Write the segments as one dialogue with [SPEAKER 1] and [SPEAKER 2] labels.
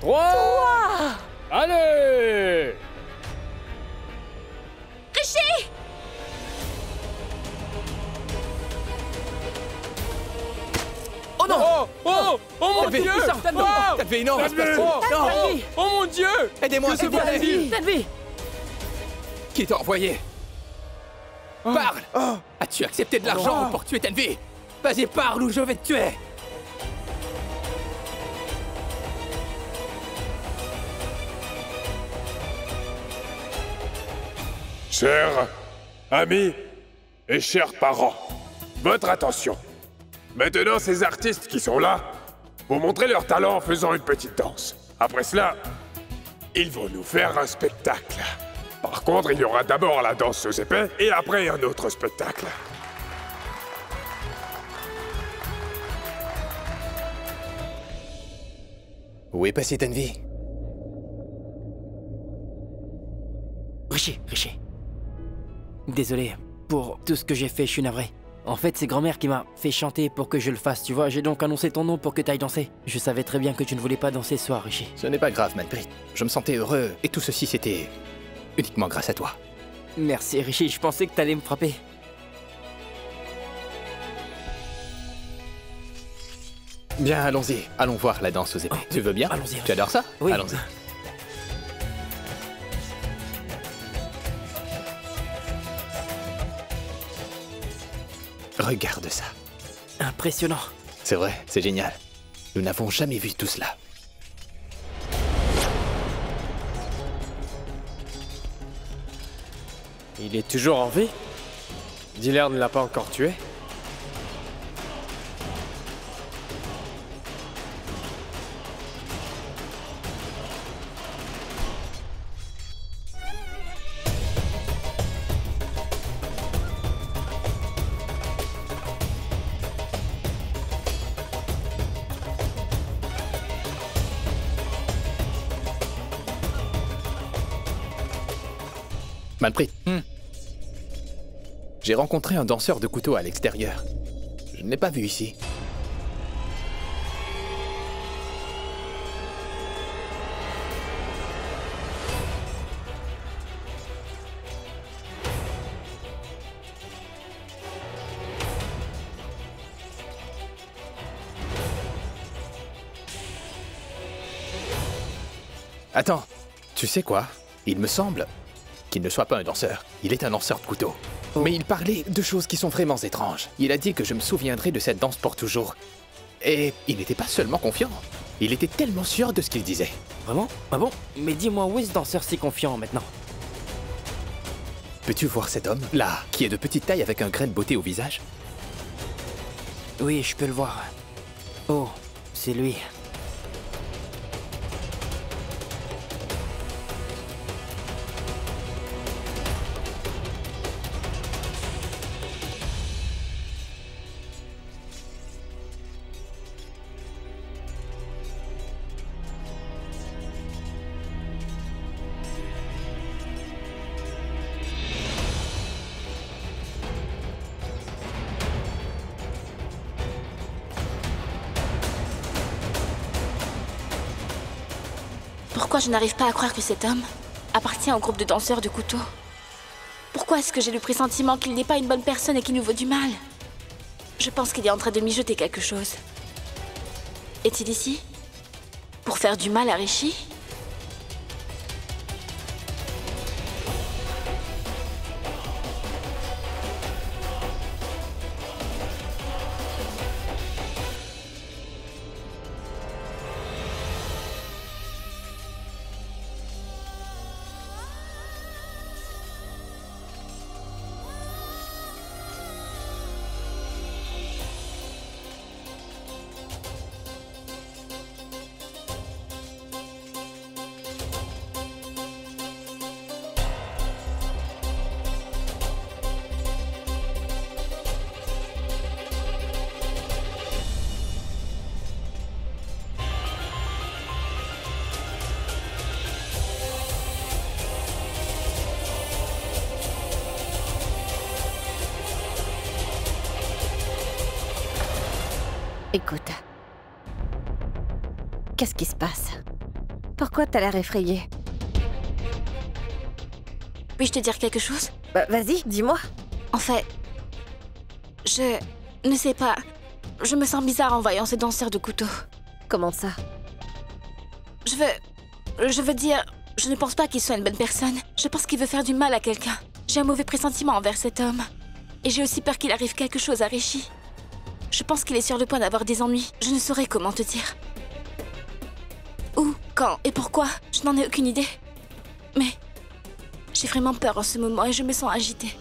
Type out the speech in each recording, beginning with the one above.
[SPEAKER 1] 3. Allez!
[SPEAKER 2] Rishi!
[SPEAKER 3] Oh non!
[SPEAKER 1] Oh mon
[SPEAKER 3] Tanvi,
[SPEAKER 1] Dieu!
[SPEAKER 3] Tanvi,
[SPEAKER 1] Oh
[SPEAKER 3] Tanvi, non,
[SPEAKER 1] Tanvi!
[SPEAKER 3] c'est pas ça. Non.
[SPEAKER 1] Oh mon Dieu!
[SPEAKER 3] Aidez-moi, s'il vous plaît.
[SPEAKER 2] Tanvi!
[SPEAKER 3] Qui t'a envoyé? Parle! As-tu accepté de l'argent pour tuer Tanvi? Vas-y, parle ou je vais te tuer!
[SPEAKER 4] Chers amis et chers parents, votre attention. Maintenant, ces artistes qui sont là vont montrer leur talent en faisant une petite danse. Après cela, ils vont nous faire un spectacle. Par contre, il y aura d'abord la danse aux épées et après un autre spectacle.
[SPEAKER 3] Où est passé Tanvi?
[SPEAKER 5] Rishi. Désolé pour tout ce que j'ai fait, je suis navré. En fait, c'est grand-mère qui m'a fait chanter pour que je le fasse, tu vois. J'ai donc annoncé ton nom pour que t'ailles danser. Je savais très bien que tu ne voulais pas danser ce soir, Rishi.
[SPEAKER 3] Ce n'est pas grave, Manpreet. Je me sentais heureux et tout ceci c'était uniquement grâce à toi.
[SPEAKER 5] Merci, Rishi, je pensais que t'allais me frapper.
[SPEAKER 3] Bien, allons-y. Allons voir la danse aux épées. Tu veux bien?
[SPEAKER 5] Allons-y.
[SPEAKER 3] Tu adores ça?
[SPEAKER 5] Oui.
[SPEAKER 3] Allons-y. Regarde ça.
[SPEAKER 5] Impressionnant.
[SPEAKER 3] C'est vrai, c'est génial. Nous n'avons jamais vu tout cela.
[SPEAKER 1] Il est toujours en vie? Dealer ne l'a pas encore tué?
[SPEAKER 3] Manpreet. J'ai rencontré un danseur de couteau à l'extérieur. Je ne l'ai pas vu ici. Attends, tu sais quoi? Il me semble qu'il ne soit pas un danseur. Il est un lanceur de couteau. Mais il parlait de choses qui sont vraiment étranges. Il a dit que je me souviendrai de cette danse pour toujours. Et il n'était pas seulement confiant. Il était tellement sûr de ce qu'il disait.
[SPEAKER 5] Vraiment? Ah bon? Mais dis-moi, où est ce danseur si confiant maintenant?
[SPEAKER 3] Peux-tu voir cet homme, là, qui est de petite taille avec un grain de beauté au visage?
[SPEAKER 5] Oui, je peux le voir. Oh, c'est lui.
[SPEAKER 2] Pourquoi je n'arrive pas à croire que cet homme appartient au groupe de danseurs de couteau? Pourquoi est-ce que j'ai le pressentiment qu'il n'est pas une bonne personne et qu'il nous veut du mal? Je pense qu'il est en train de mijoter quelque chose. Est-il ici? Pour faire du mal à Rishi?
[SPEAKER 6] Écoute. Qu'est-ce qui se passe? Pourquoi t'as l'air effrayée?
[SPEAKER 2] Puis-je te dire quelque chose?
[SPEAKER 6] Bah, vas-y, dis-moi.
[SPEAKER 2] En fait, je ne sais pas. Je me sens bizarre en voyant ce danseur de couteau.
[SPEAKER 6] Comment ça?
[SPEAKER 2] Je veux dire, je ne pense pas qu'il soit une bonne personne. Je pense qu'il veut faire du mal à quelqu'un. J'ai un mauvais pressentiment envers cet homme. Et j'ai aussi peur qu'il arrive quelque chose à Rishi. Je pense qu'il est sur le point d'avoir des ennuis. Je ne saurais comment te dire. Où, quand et pourquoi, je n'en ai aucune idée. Mais j'ai vraiment peur en ce moment et je me sens agitée.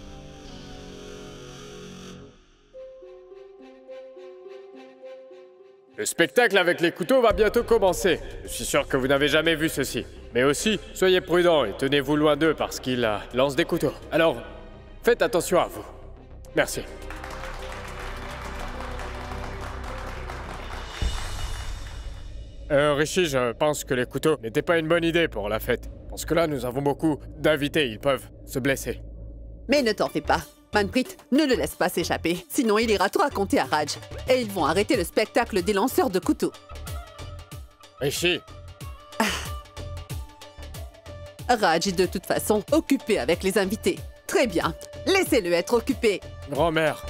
[SPEAKER 1] Le spectacle avec les couteaux va bientôt commencer. Je suis sûr que vous n'avez jamais vu ceci. Mais aussi, soyez prudents et tenez-vous loin d'eux parce qu'ils lancent des couteaux. Alors, faites attention à vous. Merci. Rishi, je pense que les couteaux n'étaient pas une bonne idée pour la fête. Parce que là, nous avons beaucoup d'invités, ils peuvent se blesser.
[SPEAKER 7] Mais ne t'en fais pas. Manpreet, ne le laisse pas s'échapper. Sinon, il ira tout raconter à Raj. Et ils vont arrêter le spectacle des lanceurs de couteaux.
[SPEAKER 1] Rishi,
[SPEAKER 7] Raj est de toute façon occupé avec les invités. Très bien. Laissez-le être occupé.
[SPEAKER 1] grand-mère.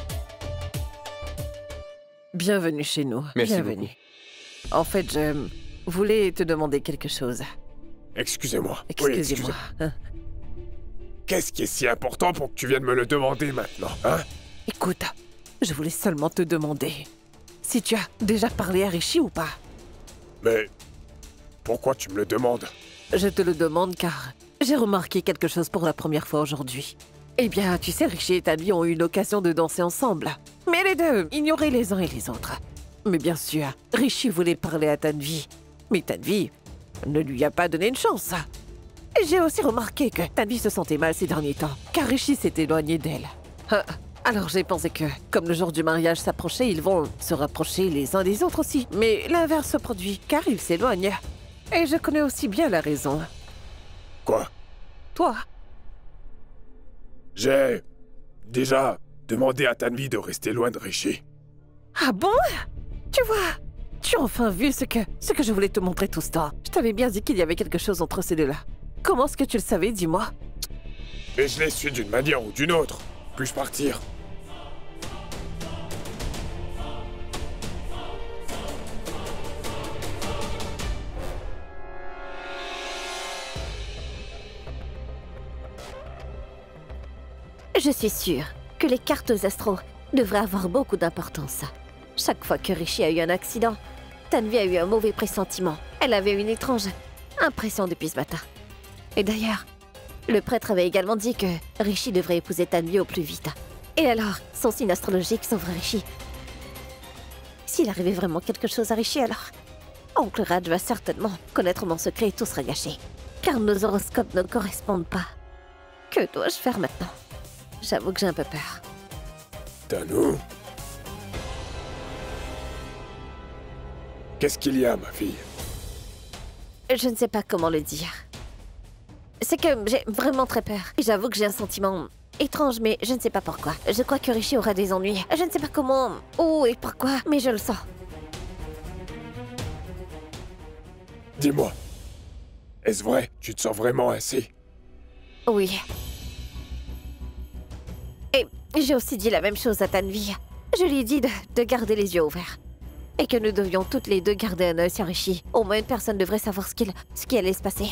[SPEAKER 6] Bienvenue chez nous.
[SPEAKER 3] Merci
[SPEAKER 6] Bienvenue. En fait, je voulais te demander quelque chose.
[SPEAKER 4] Excusez-moi. Oui,
[SPEAKER 6] Excusez-moi. Hein.
[SPEAKER 4] Qu'est-ce qui est si important pour que tu viennes me le demander maintenant, hein?
[SPEAKER 6] Écoute, je voulais seulement te demander si tu as déjà parlé à Rishi ou pas.
[SPEAKER 4] Mais pourquoi tu me le demandes?
[SPEAKER 6] Je te le demande car j'ai remarqué quelque chose pour la première fois aujourd'hui. Eh bien, tu sais, Rishi et Tanvi ont eu l'occasion de danser ensemble. Mais les deux ignoraient les uns et les autres. Mais bien sûr, Rishi voulait parler à Tanvi. Mais Tanvi ne lui a pas donné une chance. Et j'ai aussi remarqué que Tanvi se sentait mal ces derniers temps, car Rishi s'est éloigné d'elle. Alors j'ai pensé que, comme le jour du mariage s'approchait, ils vont se rapprocher les uns des autres aussi. Mais l'inverse se produit, car ils s'éloignent. Et je connais aussi bien la raison.
[SPEAKER 4] Quoi?
[SPEAKER 6] Toi,
[SPEAKER 4] J'ai déjà demandé à Tanvi de rester loin de Rishi.
[SPEAKER 6] ah bon? Tu vois, tu as enfin vu ce que je voulais te montrer tout ce temps. Je t'avais bien dit qu'il y avait quelque chose entre ces deux-là. Comment est-ce que tu le savais, dis-moi?
[SPEAKER 4] Mais je l'ai su d'une manière ou d'une autre. Puis-je partir?
[SPEAKER 6] Je suis sûre que les cartes aux astros devraient avoir beaucoup d'importance. Chaque fois que Rishi a eu un accident, Tanvi a eu un mauvais pressentiment. Elle avait une étrange impression depuis ce matin. Et d'ailleurs, le prêtre avait également dit que Rishi devrait épouser Tanvi au plus vite. Et alors, son signe astrologique sauverait Rishi. S'il arrivait vraiment quelque chose à Rishi, alors Oncle Raj va certainement connaître mon secret et tout sera gâché. Car nos horoscopes ne correspondent pas. Que dois-je faire maintenant? J'avoue que j'ai un peu peur.
[SPEAKER 4] Tanu? Qu'est-ce qu'il y a, ma fille?
[SPEAKER 6] Je ne sais pas comment le dire. C'est que j'ai vraiment très peur. Et j'avoue que j'ai un sentiment étrange, mais je ne sais pas pourquoi. Je crois que Rishi aura des ennuis. Je ne sais pas comment, où et pourquoi, mais je le sens.
[SPEAKER 4] Dis-moi, est-ce vrai? Tu te sens vraiment ainsi?
[SPEAKER 6] Oui. Et j'ai aussi dit la même chose à Tanvi. Je lui ai dit de garder les yeux ouverts. Et que nous devions toutes les deux garder un œil sur Rishi. Au moins une personne devrait savoir ce qui allait se passer.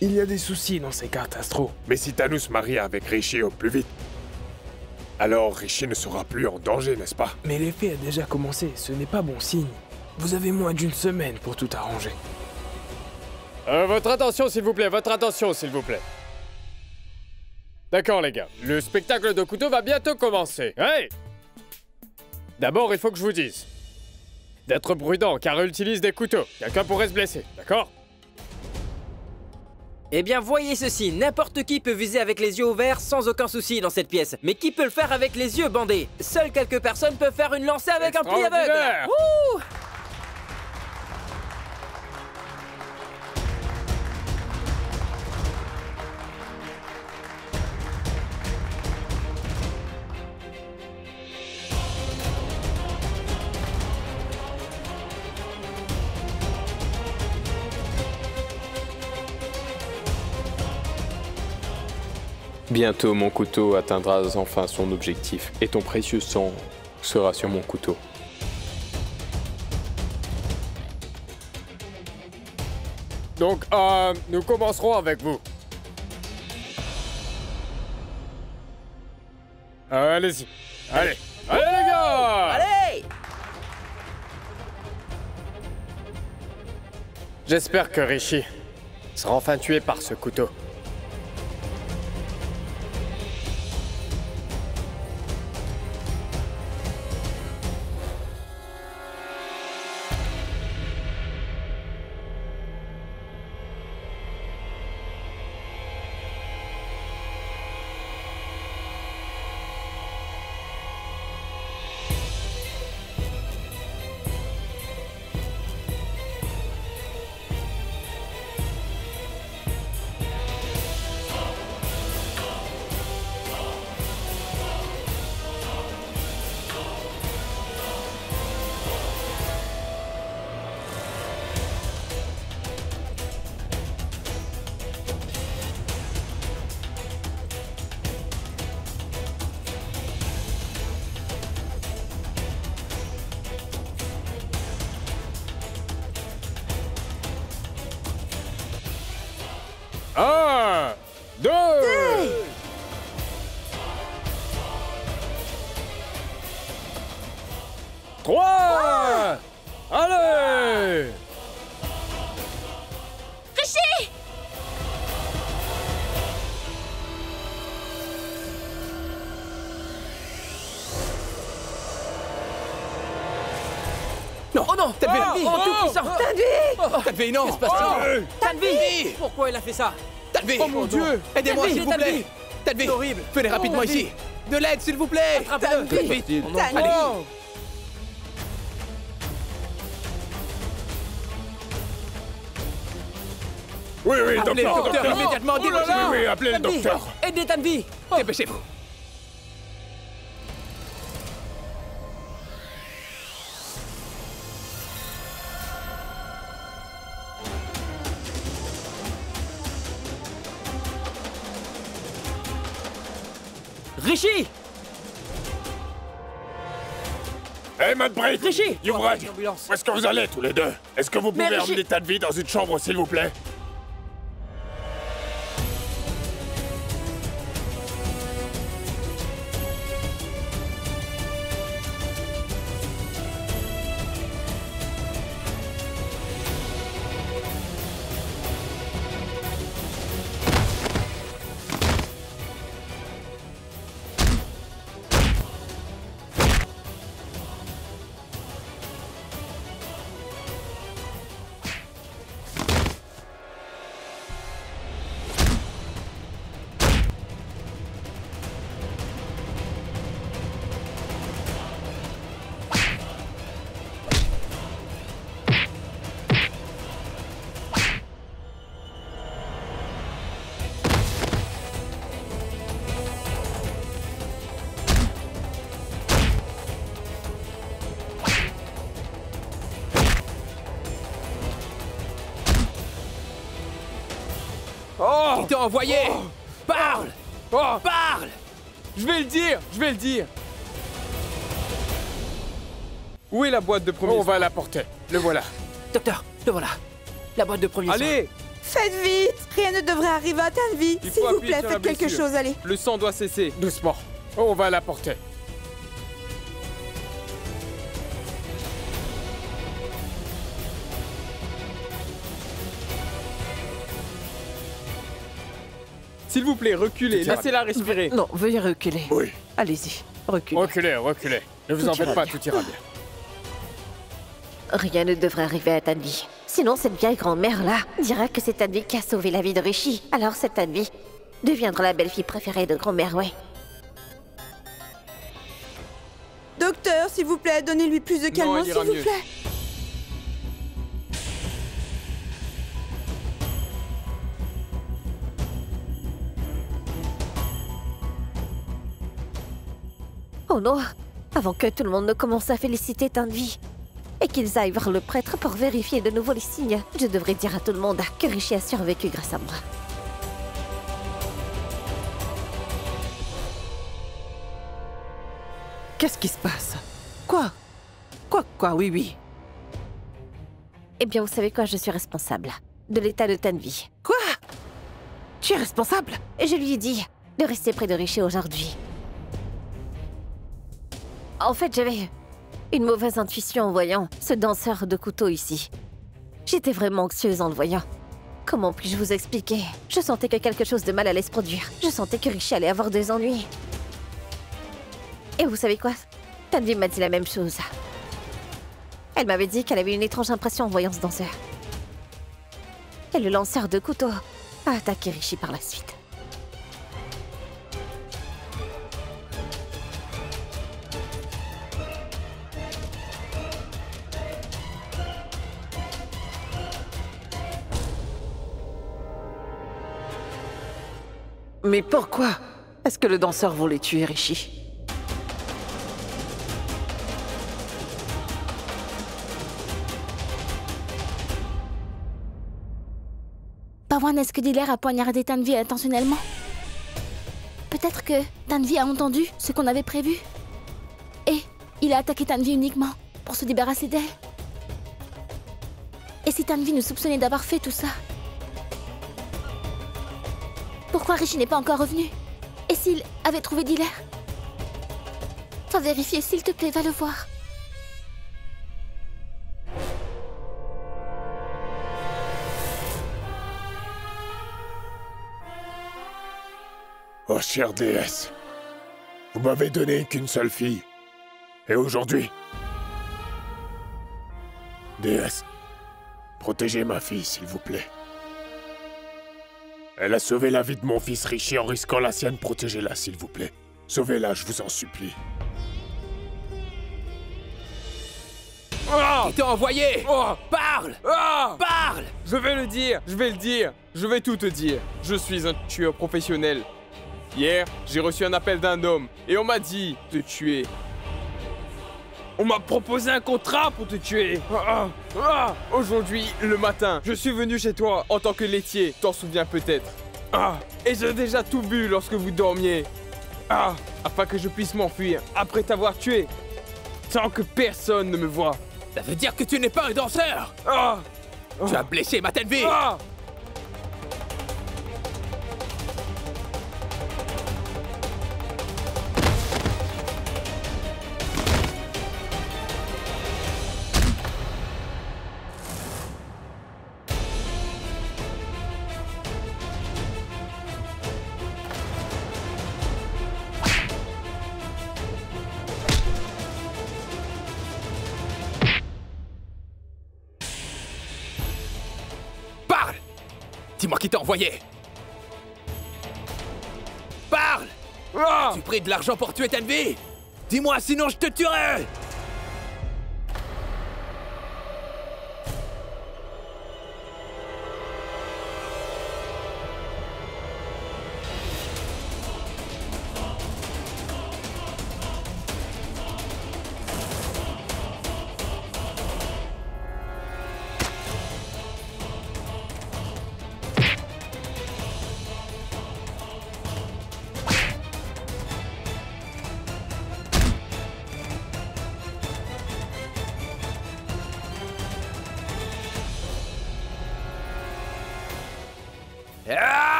[SPEAKER 8] Il y a des soucis dans ces cartes astro.
[SPEAKER 4] Mais si Tanu se marie avec Rishi au plus vite, alors Rishi ne sera plus en danger, n'est-ce pas?
[SPEAKER 8] Mais l'effet a déjà commencé, ce n'est pas bon signe. Vous avez moins d'une semaine pour tout arranger.
[SPEAKER 1] Votre attention, s'il vous plaît, votre attention, s'il vous plaît. D'accord, les gars. Le spectacle de couteaux va bientôt commencer. Hey! D'abord, il faut que je vous dise d'être prudent, car eux utilisent des couteaux. Quelqu'un pourrait se blesser, d'accord?
[SPEAKER 5] Eh bien, voyez ceci, n'importe qui peut viser avec les yeux ouverts sans aucun souci dans cette pièce. Mais qui peut le faire avec les yeux bandés? Seules quelques personnes peuvent faire une lancée avec un pli aveugle.
[SPEAKER 1] Extraordinaire!
[SPEAKER 5] Wouh!
[SPEAKER 9] Bientôt mon couteau atteindra enfin son objectif, et ton précieux sang sera sur mon couteau.
[SPEAKER 1] Donc, nous commencerons avec vous. Allez-y. Allez. Allez les gars!
[SPEAKER 5] Allez!
[SPEAKER 1] J'espère que Rishi sera enfin tué par ce couteau. Un, deux, trois, allez!
[SPEAKER 2] Rishi!
[SPEAKER 3] Non! Oh non! Tanvi!
[SPEAKER 5] Oh, tout puissant!
[SPEAKER 3] Tanvi, non!
[SPEAKER 5] Tanvi! Pourquoi il a fait ça?
[SPEAKER 3] Tanvi!
[SPEAKER 5] Oh mon Dieu!
[SPEAKER 3] Aidez-moi,
[SPEAKER 5] Tanvi,
[SPEAKER 3] s'il vous plaît! Tanvi!
[SPEAKER 5] C'est horrible!
[SPEAKER 3] Venez rapidement
[SPEAKER 5] Tanvi.
[SPEAKER 3] ici! De l'aide, s'il vous plaît!
[SPEAKER 5] Attrape-le.
[SPEAKER 3] Vite!
[SPEAKER 5] Oh non.
[SPEAKER 3] Allez!
[SPEAKER 4] Oui, oui,
[SPEAKER 3] Appelez le
[SPEAKER 4] docteur,
[SPEAKER 3] docteur
[SPEAKER 4] docteur.
[SPEAKER 3] immédiatement!
[SPEAKER 4] Oui,
[SPEAKER 3] Dépêchez-vous!
[SPEAKER 4] oui, appelez le
[SPEAKER 5] Tanvi.
[SPEAKER 4] docteur.
[SPEAKER 5] Aidez Tanvi!
[SPEAKER 3] Dépêchez-vous!
[SPEAKER 5] Rishi!
[SPEAKER 4] Hé, Madbrit!
[SPEAKER 5] Rishi!
[SPEAKER 4] Yuvraj!
[SPEAKER 5] L'ambulance.
[SPEAKER 4] Où est-ce que vous allez, tous les deux? Est-ce que vous
[SPEAKER 5] Mais
[SPEAKER 4] pouvez
[SPEAKER 5] Rishi-
[SPEAKER 4] emmener Tanvi dans une chambre, s'il vous plaît?
[SPEAKER 3] Il t'a envoyé! Parle! Parle!
[SPEAKER 8] Je vais le dire. Où est la boîte de premier
[SPEAKER 1] On
[SPEAKER 8] soin?
[SPEAKER 1] va l'apporter. Le voilà.
[SPEAKER 5] Docteur, le voilà. La boîte de premier soin.
[SPEAKER 8] Allez!
[SPEAKER 10] Faites vite! Rien ne devrait arriver à Tanvi.
[SPEAKER 8] Il
[SPEAKER 10] S'il
[SPEAKER 8] faut
[SPEAKER 10] vous
[SPEAKER 8] appuyer
[SPEAKER 10] plaît,
[SPEAKER 8] sur la
[SPEAKER 10] faites quelque
[SPEAKER 8] blessure.
[SPEAKER 10] chose, allez.
[SPEAKER 8] Le sang doit cesser.
[SPEAKER 1] Doucement. On va l'apporter.
[SPEAKER 8] S'il vous plaît, reculez,
[SPEAKER 1] Tiens.
[SPEAKER 8] laissez-la respirer.
[SPEAKER 10] Non, veuillez reculer.
[SPEAKER 4] Oui.
[SPEAKER 10] Allez-y, reculez.
[SPEAKER 1] Reculez, reculez. Ne vous en
[SPEAKER 10] Tout
[SPEAKER 1] faites
[SPEAKER 10] ira
[SPEAKER 1] pas,
[SPEAKER 10] bien.
[SPEAKER 1] tout ira bien.
[SPEAKER 6] Rien ne devrait arriver à Tanvi. Sinon, cette vieille grand-mère-là dira que c'est Tanvi qui a sauvé la vie de Rishi. Alors cette Tanvi deviendra la belle-fille préférée de grand-mère, ouais.
[SPEAKER 10] Docteur, s'il vous plaît, donnez-lui plus de calmant,
[SPEAKER 8] elle
[SPEAKER 10] s'il
[SPEAKER 8] ira
[SPEAKER 10] vous
[SPEAKER 8] mieux.
[SPEAKER 10] plaît.
[SPEAKER 6] Oh non! Avant que tout le monde ne commence à féliciter Tanvi et qu'ils aillent voir le prêtre pour vérifier de nouveau les signes, je devrais dire à tout le monde que Rishi a survécu grâce à moi.
[SPEAKER 7] Qu'est-ce qui se passe? Quoi? Quoi, oui.
[SPEAKER 6] Eh bien, vous savez quoi, je suis responsable de l'état de Tanvi.
[SPEAKER 7] Quoi? Tu es responsable?
[SPEAKER 6] Et je lui ai dit de rester près de Richer aujourd'hui. En fait, j'avais une mauvaise intuition en voyant ce danseur de couteau ici. J'étais vraiment anxieuse en le voyant. Comment puis-je vous expliquer? Je sentais que quelque chose de mal allait se produire. Je sentais que Richer allait avoir des ennuis. Et vous savez quoi? Tanvi m'a dit la même chose. Elle m'avait dit qu'elle avait une étrange impression en voyant ce danseur. Et le lanceur de couteau a attaqué Rishi par la suite.
[SPEAKER 7] Mais pourquoi est-ce que le danseur voulait tuer Rishi?
[SPEAKER 2] Pawan, est-ce que Diller a poignardé Tanvi intentionnellement? Peut-être que Tanvi a entendu ce qu'on avait prévu. Et il a attaqué Tanvi uniquement pour se débarrasser d'elle. Et si Tanvi nous soupçonnait d'avoir fait tout ça? Pourquoi Rishi n'est pas encore revenu? Et s'il avait trouvé Diller? Va vérifier, s'il te plaît, va le voir.
[SPEAKER 4] Oh, chère déesse, vous m'avez donné qu'une seule fille. Et aujourd'hui... Déesse, protégez ma fille, s'il vous plaît. Elle a sauvé la vie de mon fils Rishi en risquant la sienne. Protégez-la, s'il vous plaît. Sauvez-la, je vous en supplie.
[SPEAKER 11] Qui t'a envoyé? Parle! Parle!
[SPEAKER 12] Je vais le dire, je vais tout te dire. Je suis un tueur professionnel. Hier, j'ai reçu un appel d'un homme et on m'a dit de te tuer. On m'a proposé un contrat pour te tuer. Aujourd'hui, le matin, je suis venu chez toi en tant que laitier, t'en souviens peut-être. Et j'ai déjà tout bu lorsque vous dormiez. Afin que je puisse m'enfuir après t'avoir tué, sans que personne ne me voie.
[SPEAKER 11] Ça veut dire que tu n'es pas un danseur. Tu as blessé ma Tanvi. Dis-moi qui t'a envoyé. Parle. Tu pris de l'argent pour tuer Tanvi? Dis-moi, sinon je te tuerai.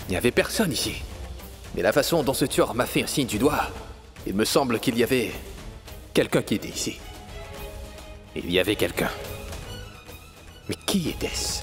[SPEAKER 11] Il n'y avait personne ici.
[SPEAKER 3] Mais la façon dont ce tueur m'a fait un signe du doigt, il me semble qu'il y avait quelqu'un qui était ici. Il y avait quelqu'un. Mais qui était-ce?